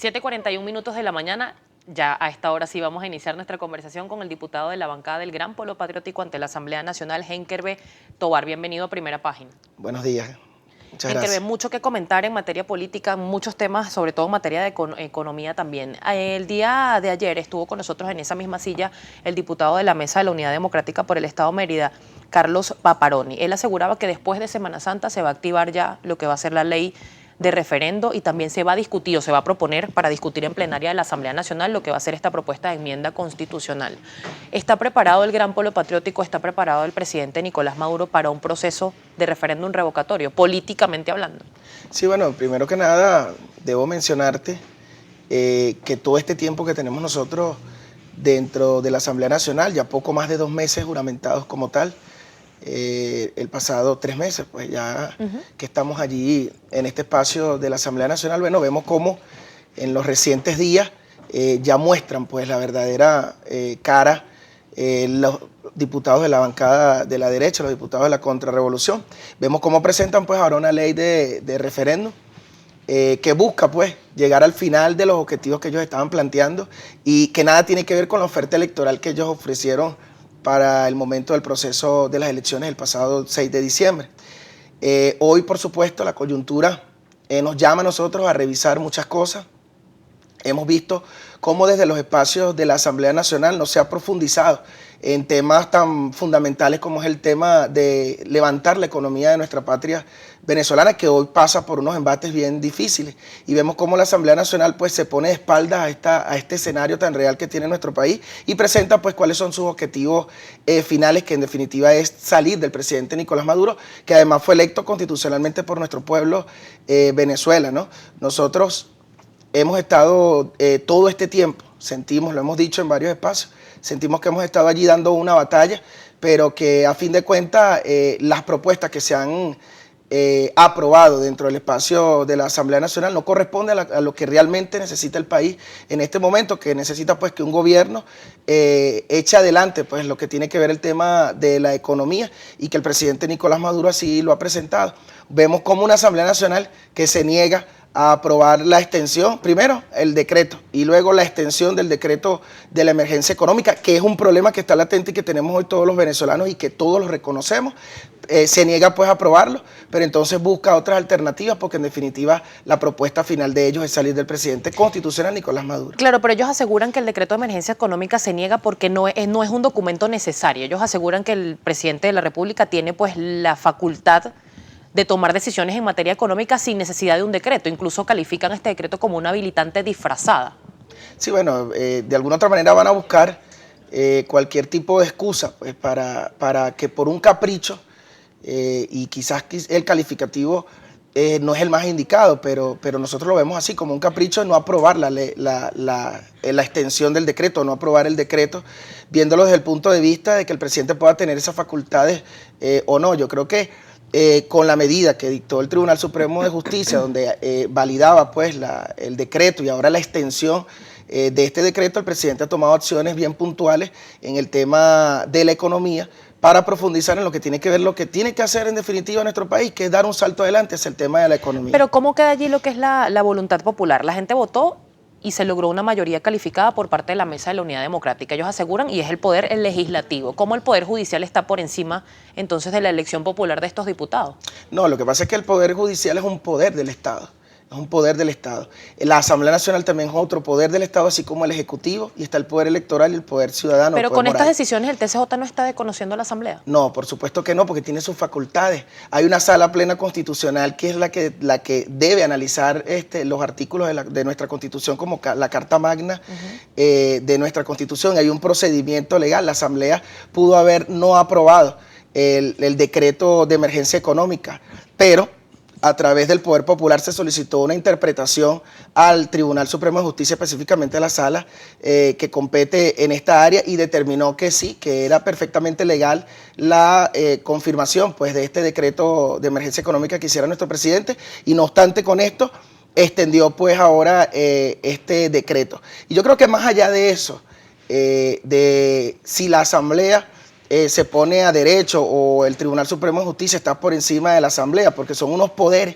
7:41 de la mañana, ya a esta hora sí vamos a iniciar nuestra conversación con el diputado de la bancada del Gran Polo Patriótico ante la Asamblea Nacional, Henkerbe Tovar. Bienvenido a Primera Página. Buenos días. Muchas Henkerbe, gracias. mucho que comentar en materia política, muchos temas, sobre todo en materia de economía también. El día de ayer estuvo con nosotros en esa misma silla el diputado de la Mesa de la Unidad Democrática por el Estado Mérida, Carlos Paparoni. Él aseguraba que después de Semana Santa se va a activar ya lo que va a ser la ley de referendo y también se va a discutir o se va a proponer para discutir en plenaria de la Asamblea Nacional lo que va a ser esta propuesta de enmienda constitucional. ¿Está preparado el Gran Polo Patriótico, está preparado el presidente Nicolás Maduro para un proceso de referéndum revocatorio, políticamente hablando? Sí, bueno, primero que nada, debo mencionarte que todo este tiempo que tenemos nosotros dentro de la Asamblea Nacional, ya poco más de 2 meses juramentados como tal, el pasado 3 meses, pues ya que estamos allí en este espacio de la Asamblea Nacional, bueno, vemos cómo en los recientes días ya muestran pues la verdadera cara los diputados de la bancada de la derecha, los diputados de la contrarrevolución. Vemos cómo presentan pues ahora una ley de referéndum que busca pues llegar al final de los objetivos que ellos estaban planteando y que nada tiene que ver con la oferta electoral que ellos ofrecieron para el momento del proceso de las elecciones el pasado 6 de diciembre. Hoy, por supuesto, la coyuntura nos llama a nosotros a revisar muchas cosas. Hemos visto cómo desde los espacios de la Asamblea Nacional no se ha profundizado en temas tan fundamentales como es el tema de levantar la economía de nuestra patria venezolana, que hoy pasa por unos embates bien difíciles. Y vemos cómo la Asamblea Nacional pues se pone de espaldas a este escenario tan real que tiene nuestro país y presenta pues cuáles son sus objetivos finales, que en definitiva es salir del presidente Nicolás Maduro, que además fue electo constitucionalmente por nuestro pueblo Venezuela, ¿no? Nosotros hemos estado todo este tiempo, sentimos, lo hemos dicho en varios espacios, sentimos que hemos estado allí dando una batalla, pero que a fin de cuentas las propuestas que se han aprobado dentro del espacio de la Asamblea Nacional no corresponden a lo que realmente necesita el país en este momento, que necesita pues que un gobierno eche adelante pues lo que tiene que ver el tema de la economía y que el presidente Nicolás Maduro así lo ha presentado. Vemos como una Asamblea Nacional que se niega a aprobar la extensión, primero el decreto y luego la extensión del decreto de la emergencia económica, que es un problema que está latente y que tenemos hoy todos los venezolanos y que todos lo reconocemos. Se niega pues a aprobarlo, pero entonces busca otras alternativas porque en definitiva la propuesta final de ellos es salir del presidente constitucional Nicolás Maduro. Claro, pero ellos aseguran que el decreto de emergencia económica se niega porque no es un documento necesario. Ellos aseguran que el presidente de la República tiene pues la facultad de tomar decisiones en materia económica sin necesidad de un decreto. Incluso califican este decreto como una habilitante disfrazada. Sí, bueno, de alguna otra manera van a buscar cualquier tipo de excusa pues, para que por un capricho, y quizás el calificativo no es el más indicado, pero nosotros lo vemos así, como un capricho de no aprobar la extensión del decreto, no aprobar el decreto, viéndolo desde el punto de vista de que el presidente pueda tener esas facultades o no. Yo creo que con la medida que dictó el Tribunal Supremo de Justicia, donde validaba pues el decreto y ahora la extensión de este decreto, el presidente ha tomado acciones bien puntuales en el tema de la economía para profundizar en lo que tiene que ver, lo que tiene que hacer en definitiva nuestro país, que es dar un salto adelante hacia el tema de la economía. Pero ¿cómo queda allí lo que es la voluntad popular? La gente votó y se logró una mayoría calificada por parte de la Mesa de la Unidad Democrática. Ellos aseguran, y es el poder legislativo. ¿Cómo el Poder Judicial está por encima entonces de la elección popular de estos diputados? No, lo que pasa es que el Poder Judicial es un poder del Estado. Es un poder del Estado. La Asamblea Nacional también es otro poder del Estado, así como el Ejecutivo, y está el poder electoral y el poder ciudadano. Pero con estas decisiones el TCJ no está desconociendo a la Asamblea. No, por supuesto que no, porque tiene sus facultades. Hay una sala plena constitucional que es la que debe analizar los artículos de nuestra Constitución como la Carta Magna de nuestra Constitución. Hay un procedimiento legal. La Asamblea pudo haber no aprobado el decreto de emergencia económica, pero a través del Poder Popular se solicitó una interpretación al Tribunal Supremo de Justicia, específicamente a la sala que compete en esta área, y determinó que sí, que era perfectamente legal la confirmación pues, de este decreto de emergencia económica que hiciera nuestro presidente, y no obstante con esto extendió pues ahora este decreto. Y yo creo que más allá de eso, de si la Asamblea se pone a derecho o el Tribunal Supremo de Justicia está por encima de la Asamblea, porque son unos poderes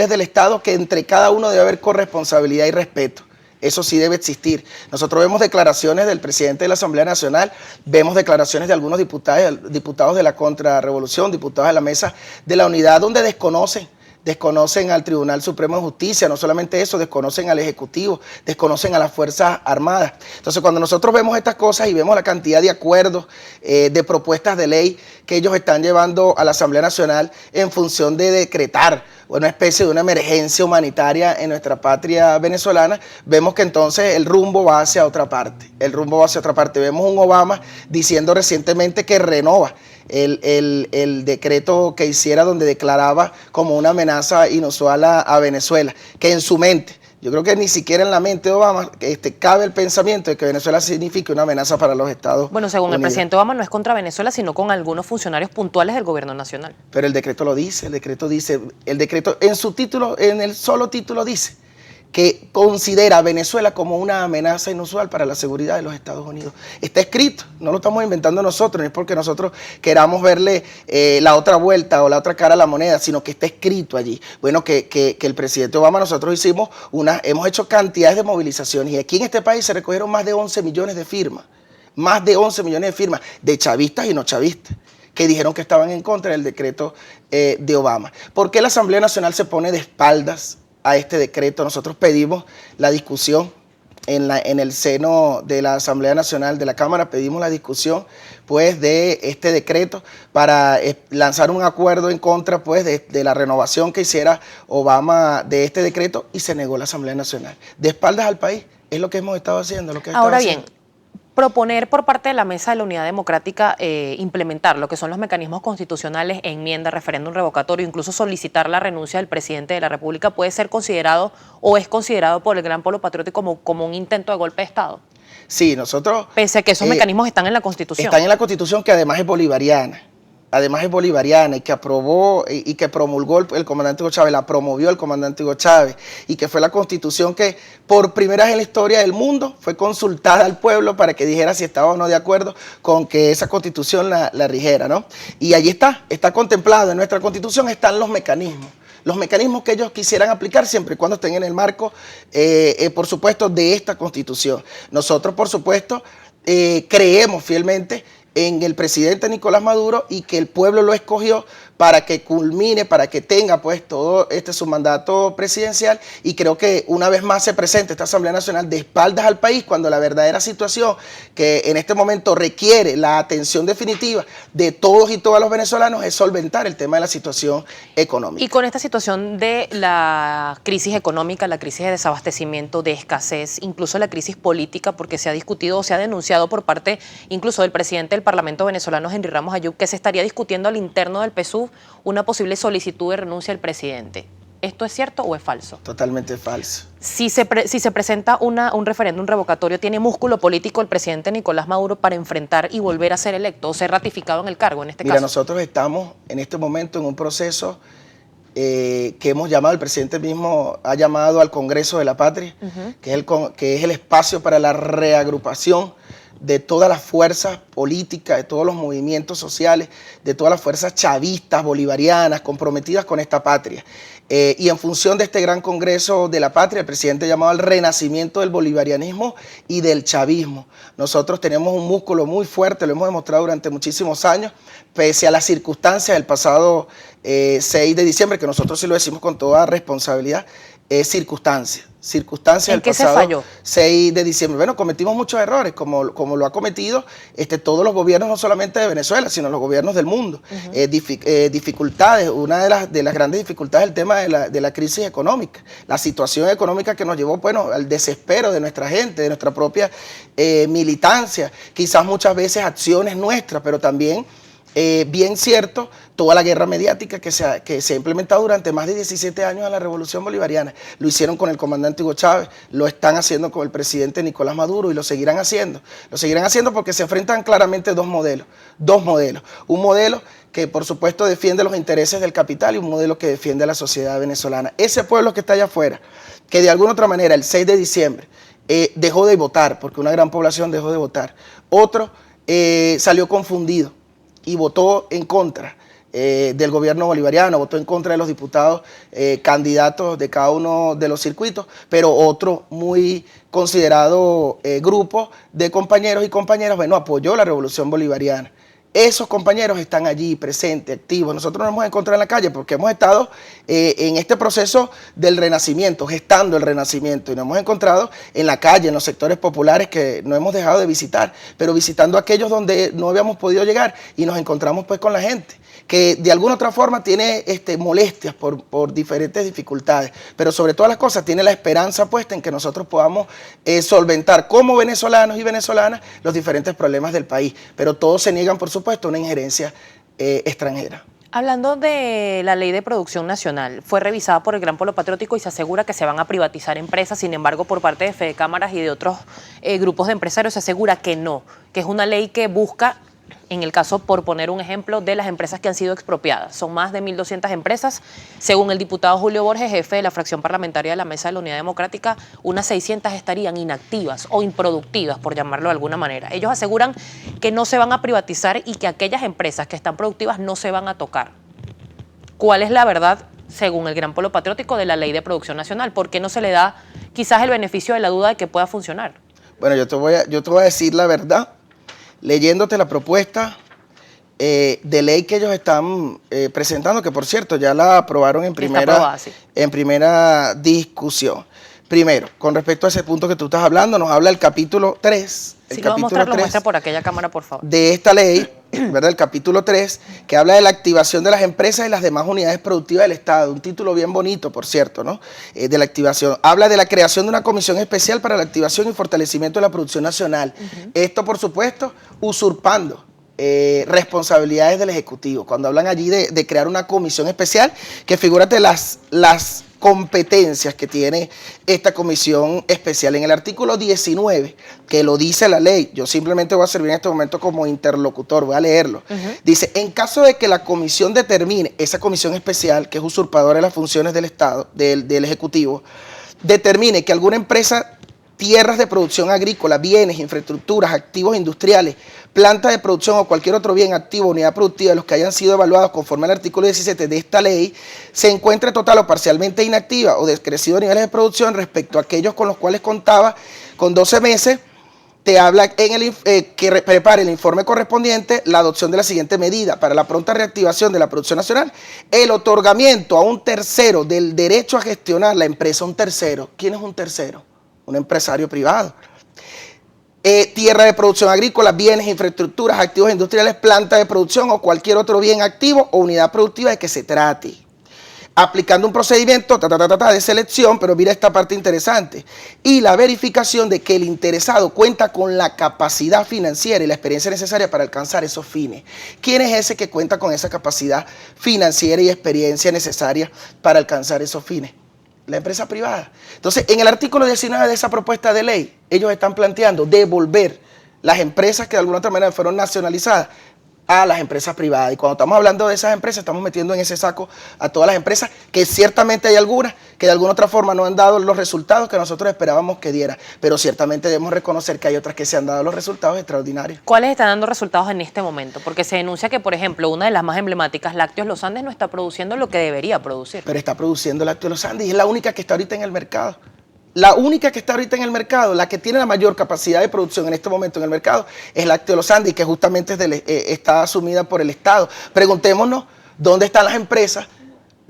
del Estado que entre cada uno debe haber corresponsabilidad y respeto. Eso sí debe existir. Nosotros vemos declaraciones del presidente de la Asamblea Nacional, vemos declaraciones de algunos diputados de la Contrarrevolución, diputados de la Mesa de la Unidad, donde desconocen al Tribunal Supremo de Justicia, no solamente eso, desconocen al Ejecutivo, desconocen a las Fuerzas Armadas. Entonces, cuando nosotros vemos estas cosas y vemos la cantidad de acuerdos, de propuestas de ley que ellos están llevando a la Asamblea Nacional en función de decretar una especie de una emergencia humanitaria en nuestra patria venezolana, vemos que entonces el rumbo va hacia otra parte. Vemos un Obama diciendo recientemente que renova el decreto que hiciera donde declaraba como una amenaza inusual a Venezuela, que en su mente, yo creo que ni siquiera en la mente de Obama cabe el pensamiento de que Venezuela signifique una amenaza para los Estados Unidos. Bueno, según el presidente Obama no es contra Venezuela, sino con algunos funcionarios puntuales del gobierno nacional. Pero el decreto lo dice, el decreto en su título, en el solo título dice que considera a Venezuela como una amenaza inusual para la seguridad de los Estados Unidos. Está escrito, no lo estamos inventando nosotros, no es porque nosotros queramos verle la otra vuelta o la otra cara a la moneda, sino que está escrito allí. Bueno, que el presidente Obama, nosotros hemos hecho cantidades de movilizaciones y aquí en este país se recogieron más de 11 millones de firmas, de chavistas y no chavistas, que dijeron que estaban en contra del decreto de Obama. ¿Por qué la Asamblea Nacional se pone de espaldas a este decreto? Nosotros pedimos la discusión en el seno de la Asamblea Nacional de la Cámara, pedimos la discusión pues de este decreto para lanzar un acuerdo en contra pues de la renovación que hiciera Obama de este decreto, y se negó la Asamblea Nacional. De espaldas al país es lo que hemos estado haciendo. Ahora bien, proponer por parte de la Mesa de la Unidad Democrática implementar lo que son los mecanismos constitucionales, enmienda, referéndum revocatorio, incluso solicitar la renuncia del presidente de la República, puede ser considerado o es considerado por el Gran Polo Patriótico como un intento de golpe de Estado. Sí, nosotros... Pese a que esos mecanismos están en la Constitución. Están en la Constitución, que además es bolivariana. Y que aprobó y que promulgó el comandante Hugo Chávez, la promovió el comandante Hugo Chávez, y que fue la Constitución que por primera vez en la historia del mundo fue consultada al pueblo para que dijera si estaba o no de acuerdo con que esa Constitución la rigiera, ¿no? Y allí está contemplado, en nuestra Constitución están los mecanismos que ellos quisieran aplicar siempre y cuando estén en el marco, por supuesto, de esta Constitución. Nosotros, por supuesto, creemos fielmente en el presidente Nicolás Maduro y que el pueblo lo escogió para que culmine, para que tenga pues todo su mandato presidencial, y creo que una vez más se presenta esta Asamblea Nacional de espaldas al país, cuando la verdadera situación que en este momento requiere la atención definitiva de todos y todas los venezolanos es solventar el tema de la situación económica. Y con esta situación de la crisis económica, la crisis de desabastecimiento, de escasez, incluso la crisis política, porque se ha discutido o se ha denunciado por parte incluso del presidente del Parlamento venezolano, Henry Ramos Ayub, que se estaría discutiendo al interno del PSUV una posible solicitud de renuncia del presidente. ¿Esto es cierto o es falso? Totalmente falso. Si se presenta un referéndum revocatorio, ¿tiene músculo político el presidente Nicolás Maduro para enfrentar y volver a ser electo o ser ratificado en el cargo en este caso? Mira, nosotros estamos en este momento en un proceso que hemos llamado, el presidente mismo ha llamado al Congreso de la Patria, que es el espacio para la reagrupación de todas las fuerzas políticas, de todos los movimientos sociales, de todas las fuerzas chavistas, bolivarianas, comprometidas con esta patria. Y en función de este gran Congreso de la Patria, el presidente ha llamado al renacimiento del bolivarianismo y del chavismo. Nosotros tenemos un músculo muy fuerte, lo hemos demostrado durante muchísimos años, pese a las circunstancias del pasado 6 de diciembre, que nosotros sí lo decimos con toda responsabilidad, circunstancias del pasado 6 de diciembre. Bueno, cometimos muchos errores, como lo ha cometido todos los gobiernos, no solamente de Venezuela, sino los gobiernos del mundo. Dificultades, una de las grandes dificultades es el tema de la crisis económica, la situación económica que nos llevó, bueno, al desespero de nuestra gente, de nuestra propia militancia, quizás muchas veces acciones nuestras, pero también, bien cierto, toda la guerra mediática que se ha implementado durante más de 17 años a la Revolución Bolivariana. Lo hicieron con el comandante Hugo Chávez, lo están haciendo con el presidente Nicolás Maduro y lo seguirán haciendo. Lo seguirán haciendo porque se enfrentan claramente dos modelos. Un modelo que por supuesto defiende los intereses del capital y un modelo que defiende a la sociedad venezolana. Ese pueblo que está allá afuera, que de alguna otra manera el 6 de diciembre dejó de votar, porque una gran población dejó de votar. Otro salió confundido y votó en contra del gobierno bolivariano, votó en contra de los diputados candidatos de cada uno de los circuitos, pero otro muy considerado grupo de compañeros y compañeras, bueno, apoyó la revolución bolivariana. Esos compañeros están allí presentes, activos. Nosotros nos hemos encontrado en la calle porque hemos estado en este proceso del renacimiento, gestando el renacimiento, y nos hemos encontrado en la calle, en los sectores populares que no hemos dejado de visitar, pero visitando aquellos donde no habíamos podido llegar, y nos encontramos pues con la gente que de alguna otra forma tiene molestias por diferentes dificultades, pero sobre todas las cosas tiene la esperanza puesta en que nosotros podamos solventar como venezolanos y venezolanas los diferentes problemas del país, pero todos se niegan, por supuesto, a una injerencia extranjera. Hablando de la ley de producción nacional, fue revisada por el Gran Polo Patriótico y se asegura que se van a privatizar empresas. Sin embargo, por parte de Fede Cámaras y de otros grupos de empresarios se asegura que no, que es una ley que busca, en el caso, por poner un ejemplo, de las empresas que han sido expropiadas. Son más de 1.200 empresas. Según el diputado Julio Borges, jefe de la fracción parlamentaria de la Mesa de la Unidad Democrática, unas 600 estarían inactivas o improductivas, por llamarlo de alguna manera. Ellos aseguran que no se van a privatizar y que aquellas empresas que están productivas no se van a tocar. ¿Cuál es la verdad, según el Gran Polo Patriótico, de la ley de producción nacional? ¿Por qué no se le da quizás el beneficio de la duda de que pueda funcionar? Bueno, yo te voy a decir la verdad, leyéndote la propuesta de ley que ellos están presentando, que por cierto ya la aprobaron en primera discusión. Primero, con respecto a ese punto que tú estás hablando, nos habla el capítulo 3. Si lo vamos a mostrar, lo muestra por aquella cámara, por favor. De esta ley, ¿verdad? El capítulo 3, que habla de la activación de las empresas y las demás unidades productivas del Estado. Un título bien bonito, por cierto, ¿no? De la activación. Habla de la creación de una comisión especial para la activación y fortalecimiento de la producción nacional. Esto, por supuesto, usurpando responsabilidades del Ejecutivo. Cuando hablan allí de crear una comisión especial, que figúrate las competencias que tiene esta comisión especial. En el artículo 19, que lo dice la ley, yo simplemente voy a servir en este momento como interlocutor, voy a leerlo. Dice, en caso de que la comisión determine, esa comisión especial, que es usurpadora de las funciones del Estado, del Ejecutivo, determine que alguna empresa, tierras de producción agrícola, bienes, infraestructuras, activos industriales, plantas de producción o cualquier otro bien activo, unidad productiva de los que hayan sido evaluados conforme al artículo 17 de esta ley, se encuentre total o parcialmente inactiva o decrecido a niveles de producción respecto a aquellos con los cuales contaba con 12 meses, te habla que prepare el informe correspondiente, la adopción de la siguiente medida para la pronta reactivación de la producción nacional, el otorgamiento a un tercero del derecho a gestionar la empresa. Un tercero, ¿quién es un tercero? Un empresario privado. Tierra de producción agrícola, bienes, infraestructuras, activos industriales, planta de producción o cualquier otro bien activo o unidad productiva de que se trate. Aplicando un procedimiento de selección, pero mira esta parte interesante, y la verificación de que el interesado cuenta con la capacidad financiera y la experiencia necesaria para alcanzar esos fines. ¿Quién es ese que cuenta con esa capacidad financiera y experiencia necesaria para alcanzar esos fines? La empresa privada. Entonces, en el artículo 19 de esa propuesta de ley, ellos están planteando devolver las empresas que de alguna otra manera fueron nacionalizadas a las empresas privadas. Y cuando estamos hablando de esas empresas, estamos metiendo en ese saco a todas las empresas, que ciertamente hay algunas que de alguna otra forma no han dado los resultados que nosotros esperábamos que diera, pero ciertamente debemos reconocer que hay otras que se han dado los resultados extraordinarios. ¿Cuáles están dando resultados en este momento? Porque se denuncia que, por ejemplo, una de las más emblemáticas, Lácteos Los Andes, no está produciendo lo que debería producir. Pero está produciendo Lácteos Los Andes y es la única que está ahorita en el mercado. La única que está ahorita en el mercado, la que tiene la mayor capacidad de producción en este momento en el mercado, es Lácteos Los Andes, que justamente está asumida por el Estado. Preguntémonos, ¿dónde están las empresas?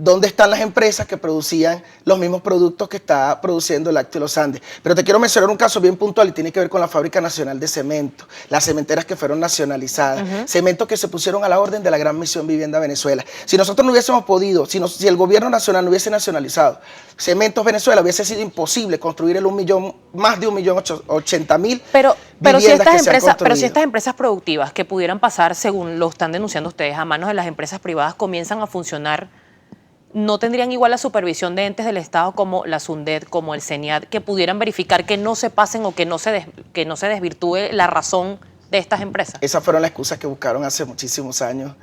¿Dónde están las empresas que producían los mismos productos que está produciendo Lácteos Los Andes? Pero te quiero mencionar un caso bien puntual y tiene que ver con la Fábrica Nacional de Cemento, las cementeras que fueron nacionalizadas, cementos que se pusieron a la orden de la Gran Misión Vivienda Venezuela. Si nosotros no hubiésemos podido, si el gobierno nacional no hubiese nacionalizado Cementos Venezuela, hubiese sido imposible construir más de 1.080.000 pero si estas si empresas productivas que pudieran pasar, según lo están denunciando ustedes, a manos de las empresas privadas comienzan a funcionar, ¿no tendrían igual la supervisión de entes del Estado como la SUNDED, como el CENIAT, que pudieran verificar que no se pasen o que no se desvirtúe la razón de estas empresas? Esas fueron las excusas que buscaron hace muchísimos años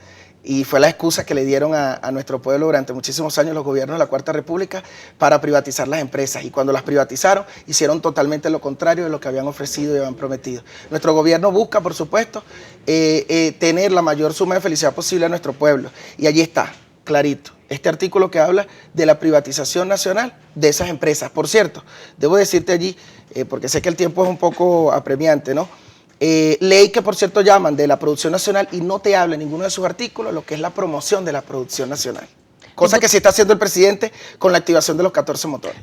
y fue la excusa que le dieron a nuestro pueblo durante muchísimos años los gobiernos de la Cuarta República para privatizar las empresas, y cuando las privatizaron hicieron totalmente lo contrario de lo que habían ofrecido y habían prometido. Nuestro gobierno busca, por supuesto, tener la mayor suma de felicidad posible a nuestro pueblo, y allí está, clarito, este artículo que habla de la privatización nacional de esas empresas. Por cierto, debo decirte allí, porque sé que el tiempo es un poco apremiante, ¿no? Ley que por cierto llaman de la producción nacional, y no te habla en ninguno de sus artículos lo que es la promoción de la producción nacional, cosa que sí está haciendo el presidente con la activación de los 14 motores.